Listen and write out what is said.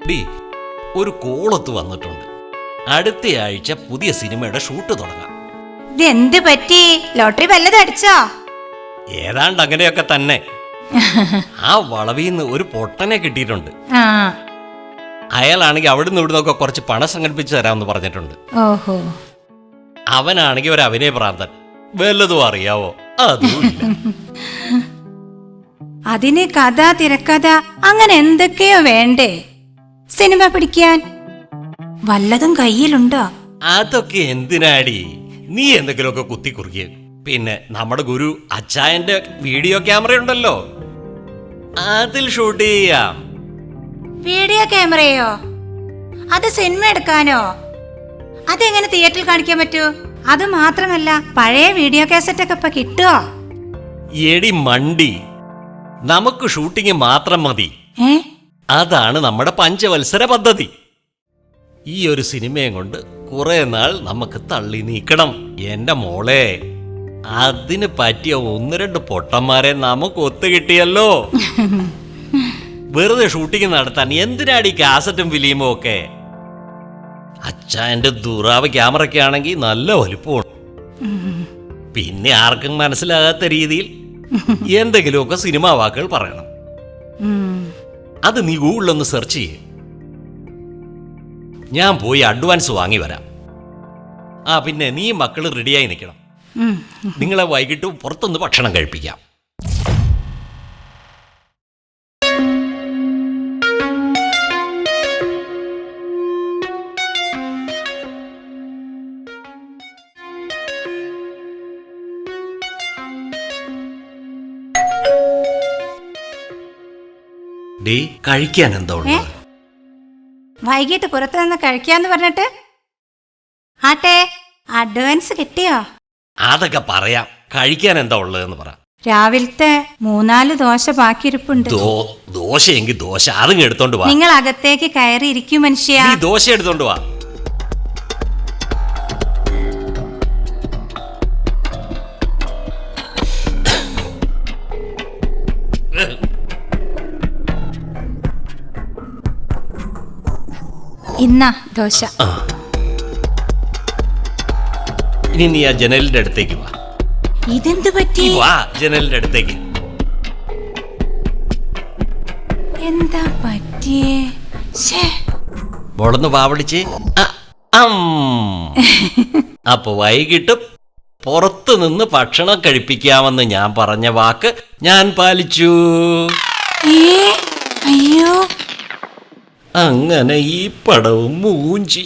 D ഒരു കോളത്ത് വന്നിട്ടുണ്ട്. അടുത്ത ആഴ്ച പുതിയ സിനിമയുടെ ഷൂട്ട് തുടങ്ങാം. ഇതെന്ത് പറ്റി? ലോട്ടറി വല്ലതും അടിച്ചോ? ഏതാണ്ട് അങ്ങനെയൊക്കെ തന്നെ. ആ വളവിന്ന് ഒരു പൊട്ടനെ കിട്ടിയിട്ടുണ്ട്. അയാളാണെങ്കിൽ അവിടുന്ന് ഇവിടുന്നൊക്കെ കുറച്ച് പണം സംഘടിപ്പിച്ചു തരാമെന്ന് പറഞ്ഞിട്ടുണ്ട്. ഓഹോ. അവനാണെങ്കിൽ ഒരു അഭിനയ ഭ്രാന്തൻ. വല്ലതും അറിയാവോ? അതുമില്ല. അതിന് കഥ, തിരക്കഥ അങ്ങനെ എന്തൊക്കെയോ വേണ്ടേ സിനിമ പിടിക്കാൻ? വല്ലതും കയ്യിലുണ്ടോ? അതൊക്കെ എന്തിനാടി? നീ എന്തെങ്കിലുമൊക്കെ കുത്തിക്കുറുക്കിയ. പിന്നെ നമ്മുടെ ഗുരു അച്ചായന്റെ വീഡിയോ ക്യാമറ ഉണ്ടല്ലോ, അതിൽ ഷൂട്ട് ചെയ്യാം. വീഡിയോ ക്യാമറയോ? അത് സിനിമ എടുക്കാനോ? അതെങ്ങനെ തിയേറ്ററിൽ കാണിക്കാൻ പറ്റൂ? അത് മാത്രമല്ല, പഴയ വീഡിയോ കാസറ്റ് ഒക്കെ ഇപ്പൊ കിട്ടുവോ? എടി മണ്ടി, നമുക്ക് ഷൂട്ടിങ് മാത്രം മതി. അതാണ് നമ്മുടെ പഞ്ചവത്സര പദ്ധതി. ഈ ഒരു സിനിമയും കൊണ്ട് കുറെ നാൾ നമുക്ക് തള്ളി നീക്കണം എന്റെ മോളെ. അതിന് പറ്റിയ 1-2 പൊട്ടന്മാരെ നമുക്ക് ഒത്തുകിട്ടിയല്ലോ. വെറുതെ ഷൂട്ടിങ് നടത്താൻ എന്തിനാടി കാസറ്റും ഫിലിമും ഒക്കെ? അച്ഛൻ്റെ ദുറാവ് ക്യാമറയ്ക്ക് ആണെങ്കിൽ നല്ല വലിപ്പമാണ്. പിന്നെ ആർക്കും മനസ്സിലാകാത്ത രീതിയിൽ എന്തെങ്കിലുമൊക്കെ സിനിമാ വാക്കുകൾ പറയണം. അത് നീ ഗൂഗിളിലൊന്ന് സെർച്ച് ചെയ്യേ. ഞാൻ പോയി അഡ്വാൻസ് വാങ്ങി വരാം. പിന്നെ നീ മക്കൾ റെഡിയായി നിൽക്കണം. നിങ്ങളെ വൈകിട്ട് പുറത്തൊന്ന് ഭക്ഷണം കഴിപ്പിക്കാം. ഡേ, കഴിക്കാൻ എന്താ ഉള്ളത്? വൈകിട്ട് പുറത്തു നിന്ന് കഴിക്കാന്ന് പറഞ്ഞിട്ട് ആട്ടെ, അഡ്വാൻസ് കിട്ടിയോ? അതൊക്കെ പറയാം. കഴിക്കാൻ എന്താ ഉള്ളതെന്ന് പറ. രാവിലത്തെ 3-4 ദോശ ബാക്കിയിരിപ്പുണ്ട്. ദോശയെങ്കിൽ ദോശ അതും എടുത്തോണ്ട് വാ. നിങ്ങൾ അകത്തേക്ക് കയറി ഇരിക്കും മനുഷ്യ. നീ ദോശ എടുത്തോണ്ട് വാ. ഇന്നാ ദോശ. ഇനി നീ ആ ജനലിന്റെ അടുത്തേക്ക് വാ. ഇതെന്ത് പറ്റി? വാ ജനലിന്റെ അടുത്തേക്ക്. എന്താ പറ്റിയേ? മോളൊന്ന് വാവടിച്ച്. അപ്പൊ വൈകിട്ട് പുറത്തു നിന്ന് ഭക്ഷണം കഴിപ്പിക്കാമെന്ന് ഞാൻ പറഞ്ഞ വാക്ക് ഞാൻ പാലിച്ചു. അയ്യോ. അങ്ങനെ ഈ പടവും മൂഞ്ചി.